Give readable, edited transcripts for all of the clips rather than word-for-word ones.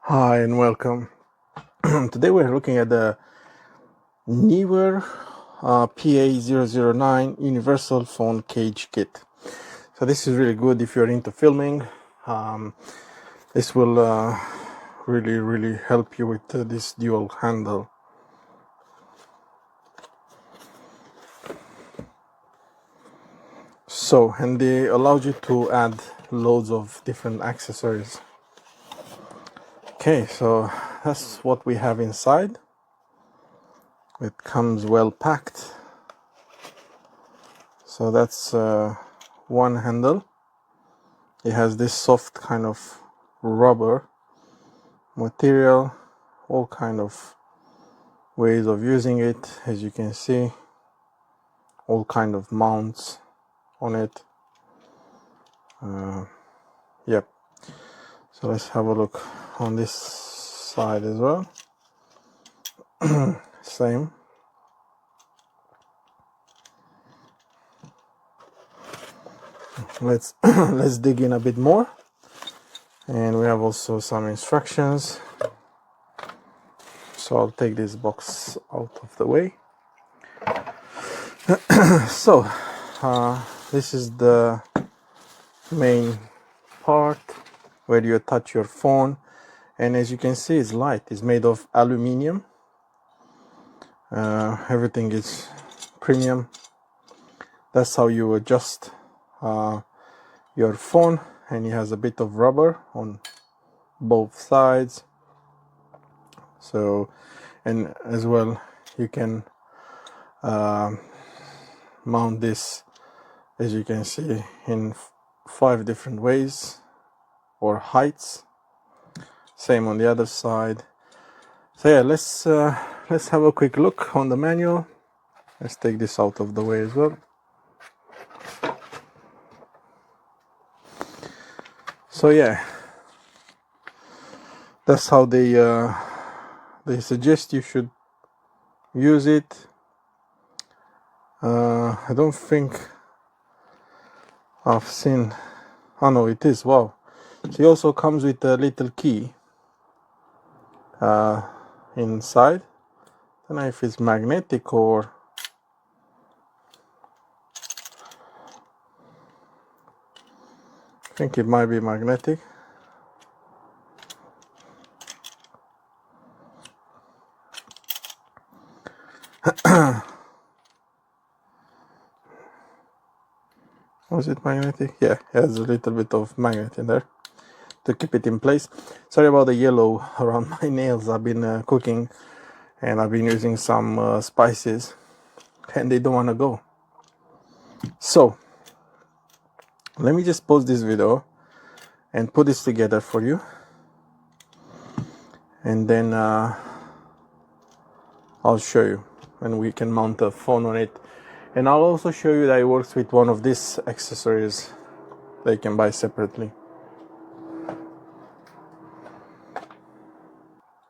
Hi and welcome. Today we're looking at the NEEWER PA009 Universal Phone Cage Kit. So this is really good if you're into filming. This will really help you with this dual handle. So, and they allow you to add loads of different accessories. Okay, so that's what we have inside. It comes well packed. So that's one handle. It has this soft kind of rubber material, all kind of ways of using it, as you can see, all kind of mounts on it. Yep. So let's have a look on this side as well. Same. Let's let's dig in a bit more, and we have also some instructions. So I'll take this box out of the way. So this is the main part where you attach your phone, and as you can see, it's light. It's made of aluminium. Everything is premium. That's how you adjust your phone, and it has a bit of rubber on both sides. So, and as well, you can mount this, as you can see, in 5 different ways or heights. Same on the other side. So yeah, let's have a quick look on the manual. Let's take this out of the way as well. So yeah, that's how they suggest you should use it. I don't think I've seen. Oh no, it is. Wow. So it also comes with a little key inside. I don't know if it's magnetic or I think it might be magnetic. Was it magnetic? Yeah, it has a little bit of magnet in there to keep it in place. Sorry about the yellow around my nails. I've been cooking and I've been using some spices and they don't want to go. So let me just pause this video and put this together for you, and then I'll show you, and we can mount a phone on it. And I'll also show you that it works with one of these accessories that you can buy separately.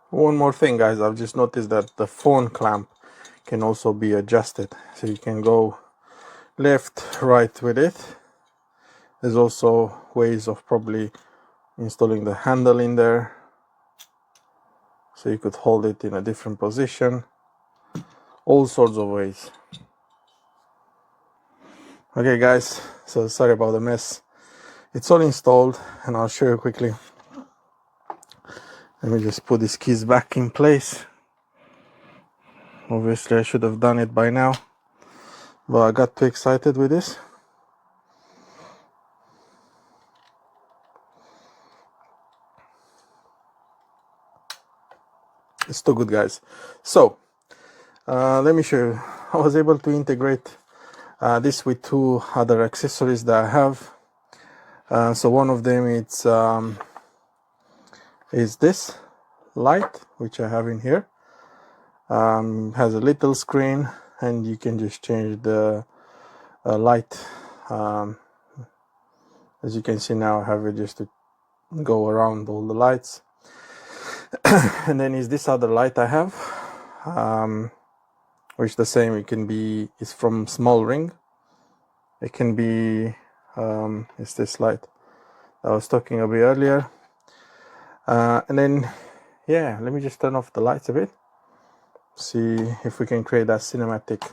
One more thing, guys, I've just noticed that the phone clamp can also be adjusted, so you can go left, right with it. There's also ways of probably installing the handle in there, so you could hold it in a different position. All sorts of ways. Okay guys, so sorry about the mess. It's all installed and I'll show you quickly. Let me just put these keys back in place. Obviously I should have done it by now, but I got too excited with this. It's too good, guys. So let me show you. I was able to integrate this with 2 other accessories that I have. So one of them is this light, which I have in here. Has a little screen, and you can just change the light. As you can see now, I have it just to go around all the lights. And then is this other light I have, which the same, it can be, it's from Small Ring. It can be it's this light that I was talking about earlier. And then yeah, let me just turn off the lights a bit, see if we can create that cinematic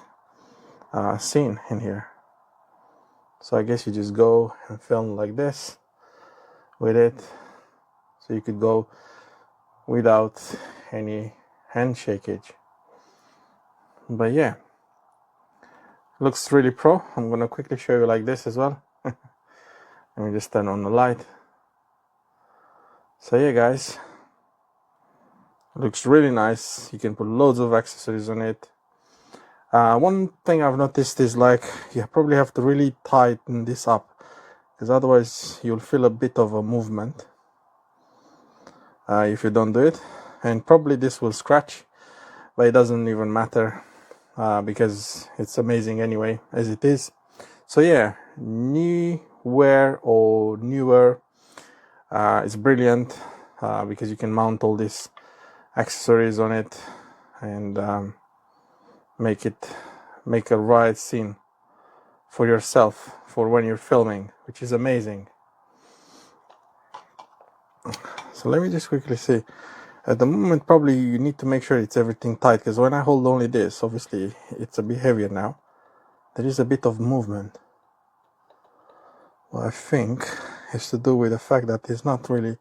scene in here. So I guess you just go and film like this with it, so you could go without any handshakage. But yeah, looks really pro. I'm gonna quickly show you like this as well. Let me just turn on the light. So yeah guys, looks really nice. You can put loads of accessories on it. One thing I've noticed is like you probably have to really tighten this up, because otherwise you'll feel a bit of a movement if you don't do it, and probably this will scratch, but it doesn't even matter because it's amazing anyway as it is. So yeah, NEEWER or NEEWER is brilliant because you can mount all these accessories on it and make a right scene for yourself for when you're filming, which is amazing. So let me just quickly see. At the moment probably you need to make sure it's everything tight, because when I hold only this, obviously it's a bit heavier now, there is a bit of movement. Well, I think it's to do with the fact that it's not really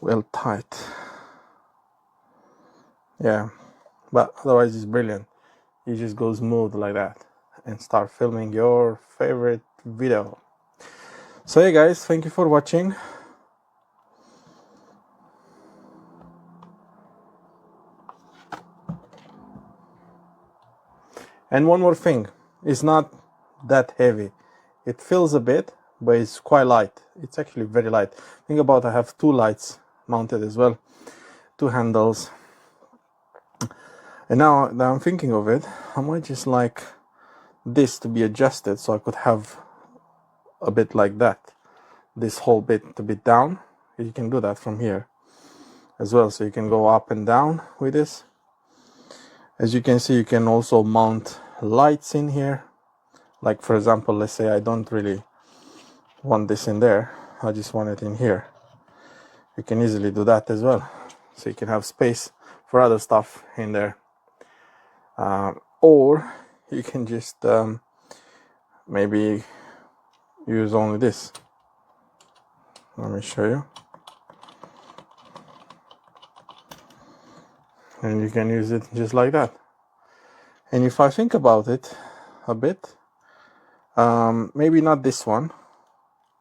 well tight. Yeah, but otherwise it's brilliant. You just go smooth like that and start filming your favorite video. So hey guys, thank you for watching. And one more thing, it's not that heavy. It feels a bit, but it's quite light. It's actually very light. Think about, I have two lights mounted as well, two handles. And now that I'm thinking of it, I might just like this to be adjusted so I could have a bit like that. This whole bit a bit down. You can do that from here as well, so you can go up and down with this. As you can see, you can also mount lights in here. Like for example, let's say I don't really want this in there, I just want it in here. You can easily do that as well, so you can have space for other stuff in there. Or you can just maybe use only this. Let me show you. And you can use it just like that. And if I think about it a bit, maybe not this one,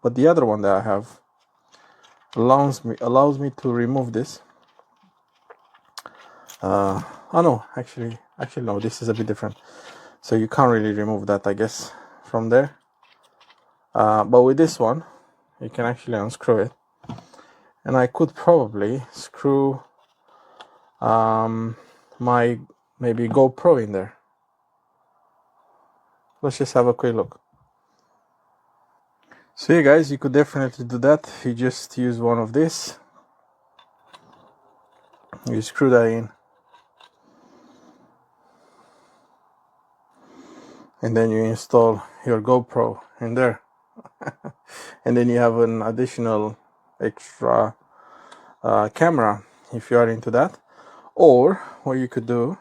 but the other one that I have allows me to remove this. Oh no, actually no, this is a bit different. So you can't really remove that, I guess, from there. But with this one, you can actually unscrew it. And I could probably screw my maybe GoPro in there. Let's just have a quick look. So yeah guys, you could definitely do that. You just use one of these, you screw that in, and then you install your GoPro in there. And then you have an additional extra camera if you are into that. Or what you could do,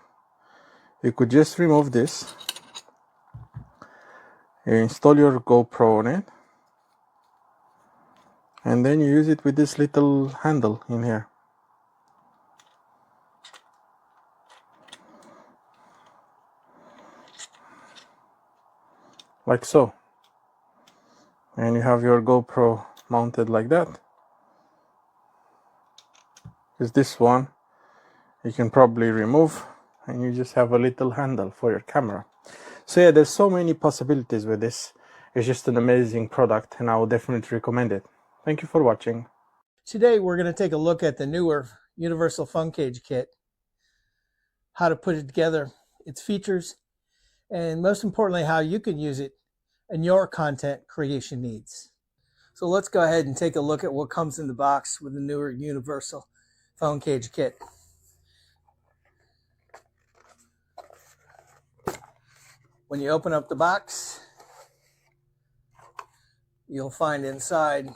you could just remove this, you install your GoPro on it, and then you use it with this little handle in here. Like so. And you have your GoPro mounted like that. Because this one you can probably remove, and you just have a little handle for your camera. So yeah, there's so many possibilities with this. It's just an amazing product, and I would definitely recommend it. Thank you for watching. Today we're going to take a look at the NEEWER Universal Phone Cage Kit, how to put it together, its features, and most importantly, how you can use it in your content creation needs. So let's go ahead and take a look at what comes in the box with the NEEWER Universal Phone Cage Kit. When you open up the box, you'll find inside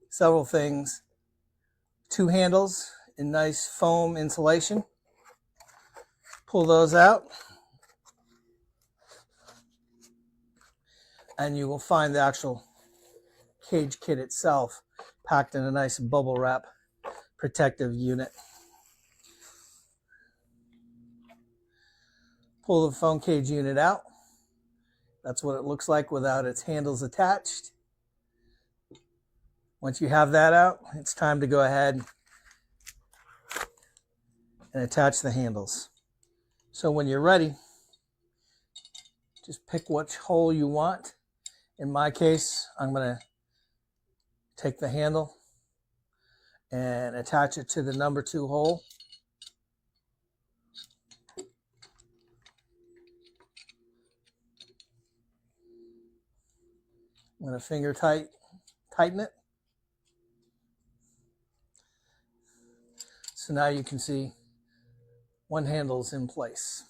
several things 2 handles in nice foam insulation. Pull those out, and you will find the actual cage kit itself packed in a nice bubble wrap protective unit. Pull the phone cage unit out. That's what it looks like without its handles attached. Once you have that out, it's time to go ahead and attach the handles. So when you're ready, just pick which hole you want. In my case, I'm going to take the handle and attach it to the number 2 hole. I'm going to finger tighten it. So now you can see one handle's in place.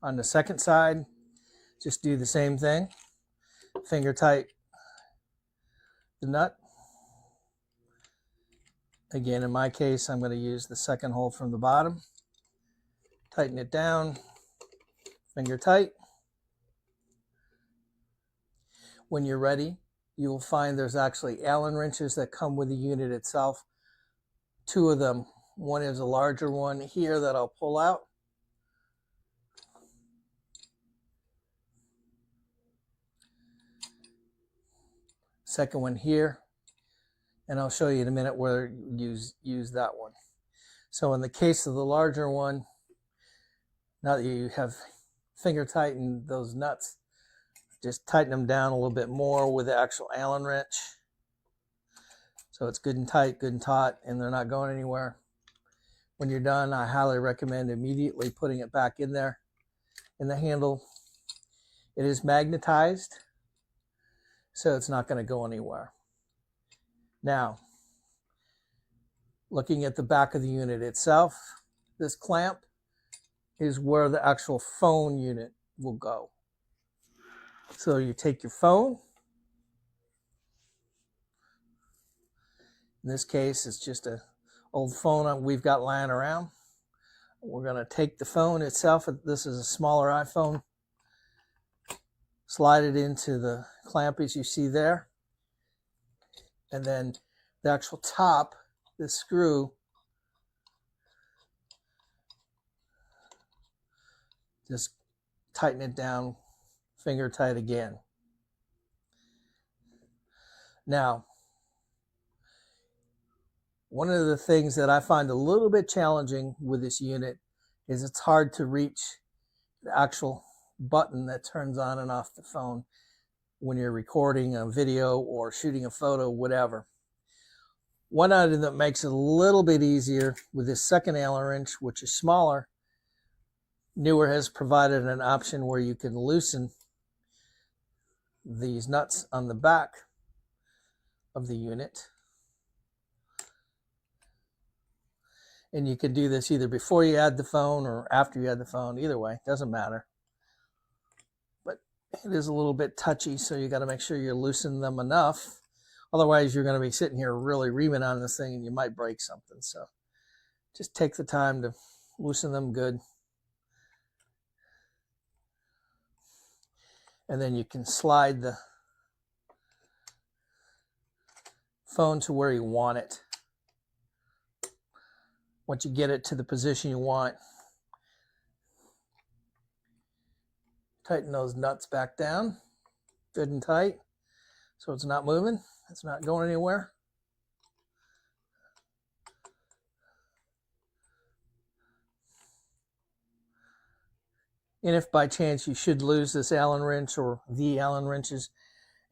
On the second side, just do the same thing. Finger tight the nut. Again, in my case, I'm going to use the second hole from the bottom. Tighten it down, finger tight. When you're ready, you will find there's actually Allen wrenches that come with the unit itself. 2 of them. One is a larger one here that I'll pull out. Second one here. And I'll show you in a minute where you use that one. So in the case of the larger one, now that you have finger tightened those nuts, just tighten them down a little bit more with the actual Allen wrench. So it's good and tight, good and taut, and they're not going anywhere. When you're done, I highly recommend immediately putting it back in there in the handle. It is magnetized, so it's not going to go anywhere. Now, looking at the back of the unit itself, this clamp is where the actual phone unit will go. So you take your phone. In this case, it's just an old phone we've got lying around. We're going to take the phone itself. This is a smaller iPhone. Slide it into the clamp as you see there. And then the actual top, the screw, just tighten it down, finger tight again. Now, one of the things that I find a little bit challenging with this unit is it's hard to reach the actual button that turns on and off the phone when you're recording a video or shooting a photo, whatever. One item that makes it a little bit easier with this second Allen wrench, which is smaller, NEEWER has provided an option where you can loosen these nuts on the back of the unit. And you can do this either before you add the phone or after you add the phone. Either way, doesn't matter. But it is a little bit touchy, so you got to make sure you loosen them enough. Otherwise, you're going to be sitting here really reaming on this thing and you might break something. So just take the time to loosen them good. And then you can slide the phone to where you want it. Once you get it to the position you want, tighten those nuts back down, good and tight, so it's not moving, it's not going anywhere. And if by chance you should lose this Allen wrench or the Allen wrenches,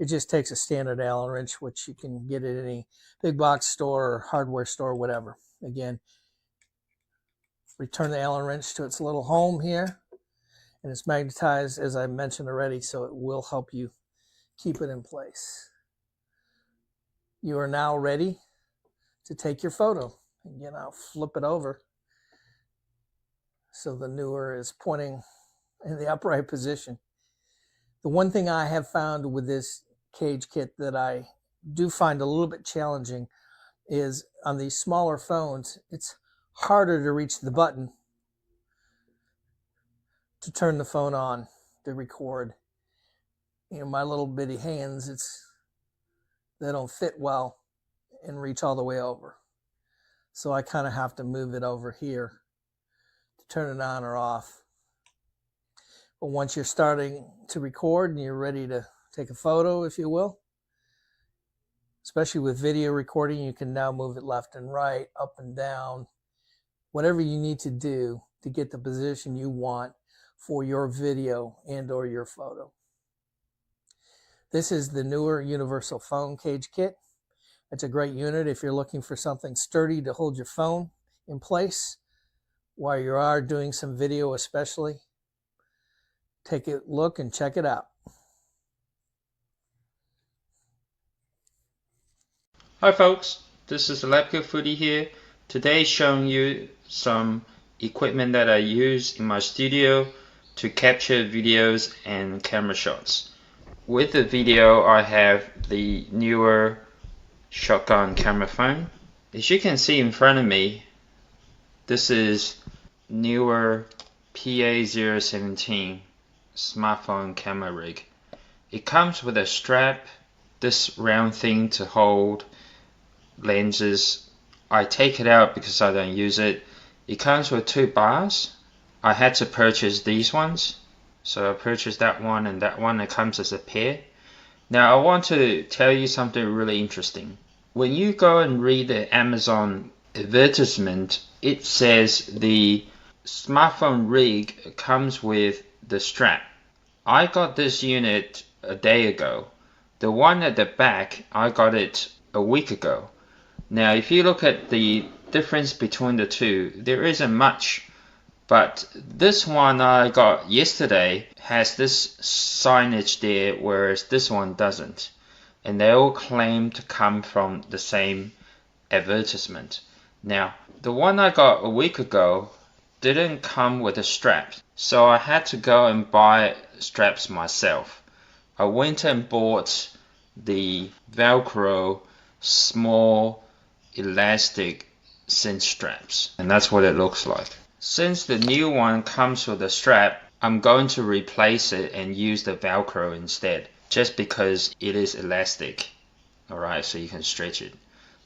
it just takes a standard Allen wrench, which you can get at any big box store or hardware store, whatever. Again, return the Allen wrench to its little home here, and it's magnetized, as I mentioned already, so it will help you keep it in place. You are now ready to take your photo. Again, I'll flip it over so the NEEWER is pointing in the upright position. The one thing I have found with this cage kit that I do find a little bit challenging is on these smaller phones, it's harder to reach the button to turn the phone on to record. You know, my little bitty hands, they don't fit well and reach all the way over. So I kind of have to move it over here to turn it on or off. But once you're starting to record and you're ready to take a photo, if you will, especially with video recording, you can now move it left and right, up and down, whatever you need to do to get the position you want for your video and or your photo. This is the NEEWER Universal Phone Cage Kit. It's a great unit if you're looking for something sturdy to hold your phone in place while you are doing some video especially. Take a look and check it out. Hi folks, this is Electrical Foodie here. Today showing you some equipment that I use in my studio to capture videos and camera shots. With the video I have the NEEWER shotgun camera phone. As you can see in front of me, this is NEEWER PA017 smartphone camera rig. It comes with a strap, this round thing to hold lenses. I take it out because I don't use it. It comes with 2 bars. I had to purchase these ones, so I purchased that one and that one. It comes as a pair. Now I want to tell you something really interesting. When you go and read the Amazon advertisement, it says the smartphone rig comes with the strap. I got this unit a day ago. The one at the back, I got it a week ago. Now if you look at the difference between the two, there isn't much, but this one I got yesterday has this signage there, whereas this one doesn't, and they all claim to come from the same advertisement. Now the one I got a week ago didn't come with a strap, so I had to go and buy straps myself. I went and bought the Velcro small elastic cinch straps, and that's what it looks like. Since the new one comes with a strap, I'm going to replace it and use the Velcro instead, just because it is elastic. Alright, so you can stretch it.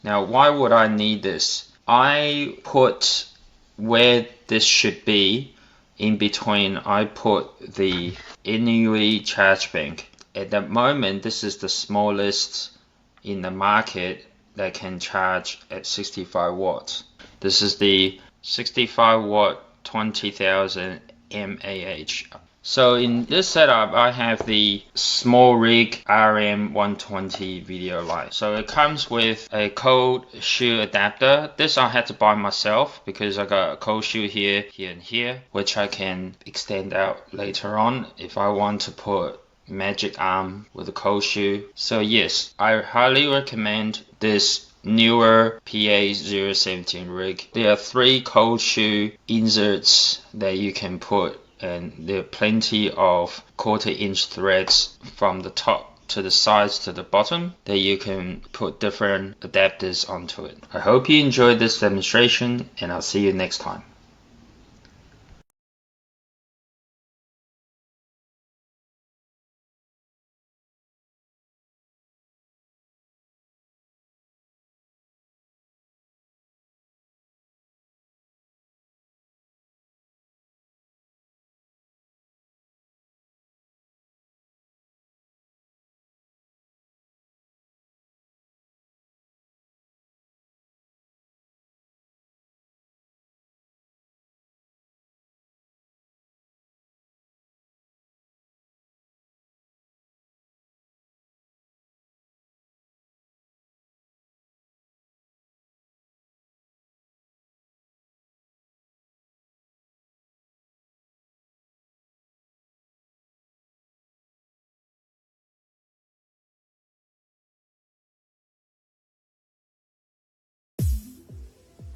Now why would I need this? I put where this should be in between, I put the NUE charge bank. At the moment this is the smallest in the market that can charge at 65 watts. This is the 65 watt 20,000 mAh. So in this setup I have the small rig RM120 video light. So it comes with a cold shoe adapter. This I had to buy myself because I got a cold shoe here, here and here, which I can extend out later on if I want to put magic arm with a cold shoe. So yes, I highly recommend this NEEWER PA017 rig. There are 3 cold shoe inserts that you can put, and there are plenty of 1/4-inch threads from the top to the sides to the bottom that you can put different adapters onto it. I hope you enjoyed this demonstration, and I'll see you next time.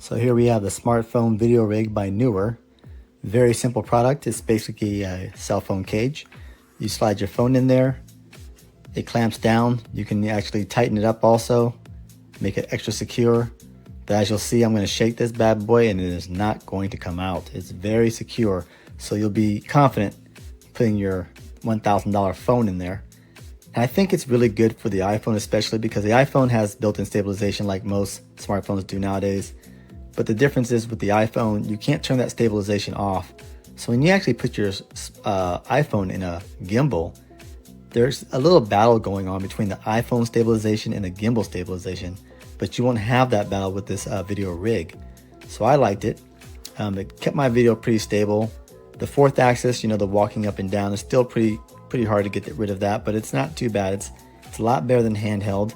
So here we have the smartphone video rig by NEEWER. Very simple product. It's basically a cell phone cage. You slide your phone in there. It clamps down. You can actually tighten it up also, make it extra secure. But as you'll see, I'm going to shake this bad boy and it is not going to come out. It's very secure, so you'll be confident putting your $1,000 phone in there. And I think it's really good for the iPhone, especially because the iPhone has built-in stabilization like most smartphones do nowadays. But the difference is with the iPhone, you can't turn that stabilization off. So when you actually put your iPhone in a gimbal, there's a little battle going on between the iPhone stabilization and the gimbal stabilization, but you won't have that battle with this video rig. So I liked it. It kept my video pretty stable. The fourth axis, the walking up and down, is still pretty hard to get rid of that, but it's not too bad. It's a lot better than handheld.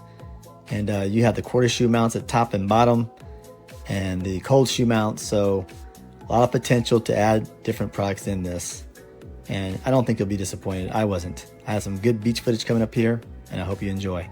And you have the quarter shoe mounts at top and bottom, and the cold shoe mount. So a lot of potential to add different products in this. And I don't think you'll be disappointed. I wasn't. I have some good beach footage coming up here, and I hope you enjoy.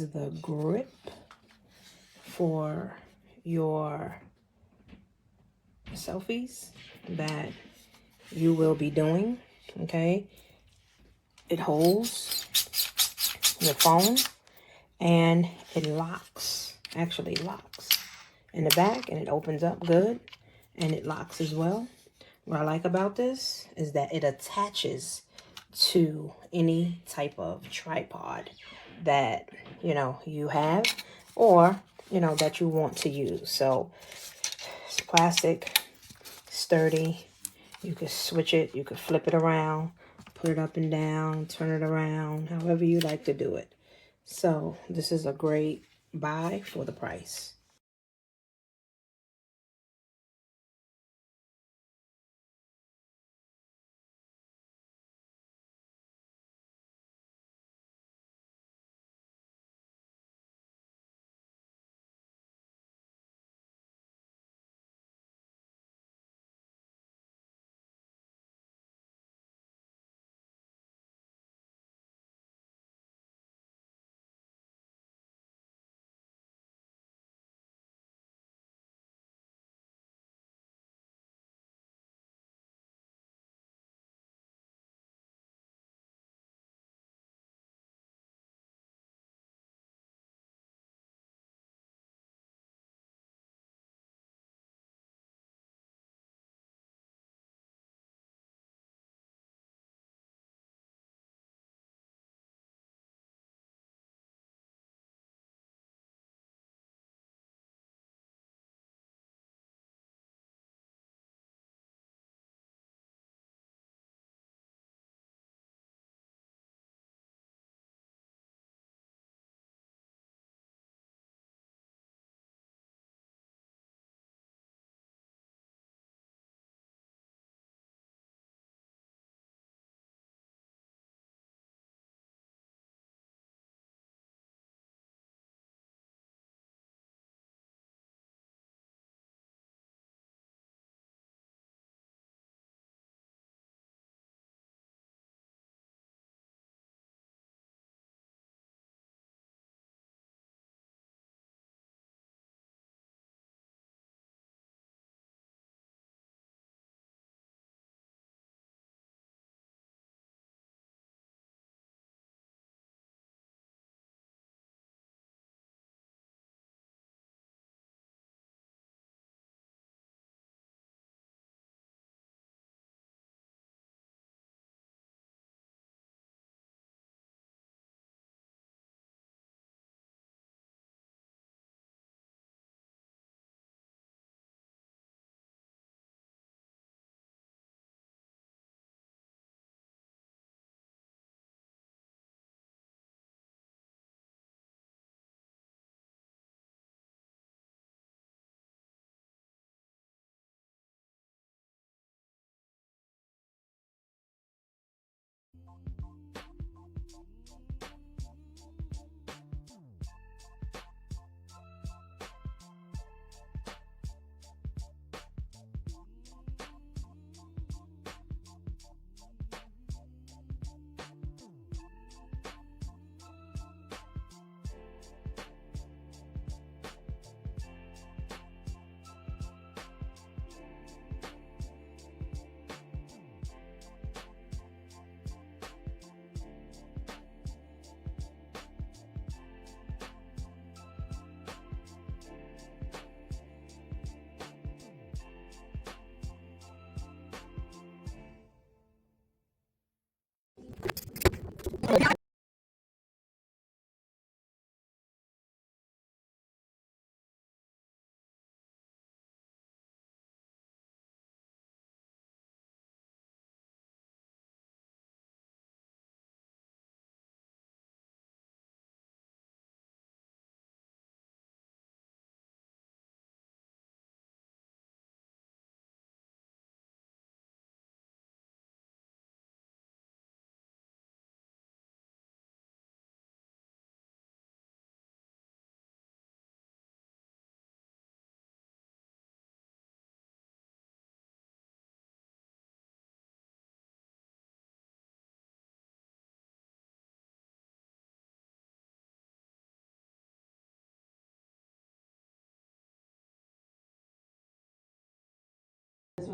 is the grip for your selfies that you will be doing. Okay, it holds your phone and it locks, actually locks in the back, and it opens up good and it locks as well. What I like about this is that it attaches to any type of tripod that you have, or that you want to use. So it's plastic, sturdy. You could switch it, you could flip it around, put it up and down, turn it around, however you like to do it. So this is a great buy for the price.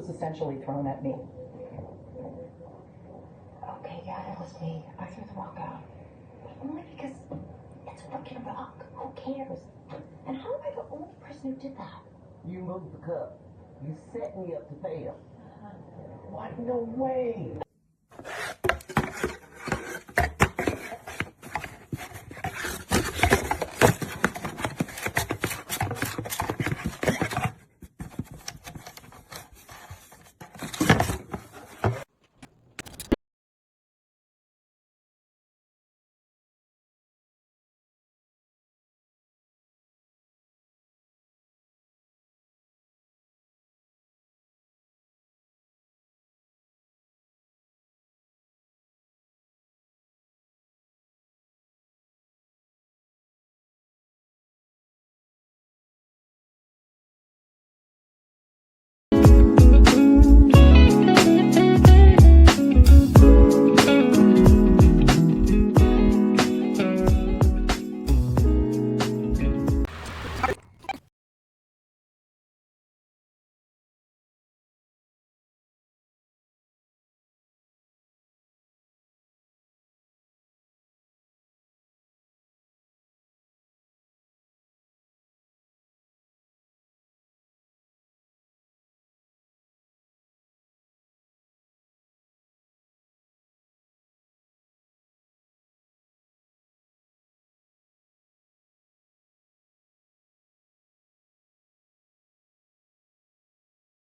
was essentially thrown at me. Okay, yeah, it was me. I threw the rock out. Only because it's a freaking rock. Who cares? And how am I the only person who did that? You moved the cup. You set me up to fail. What? No way.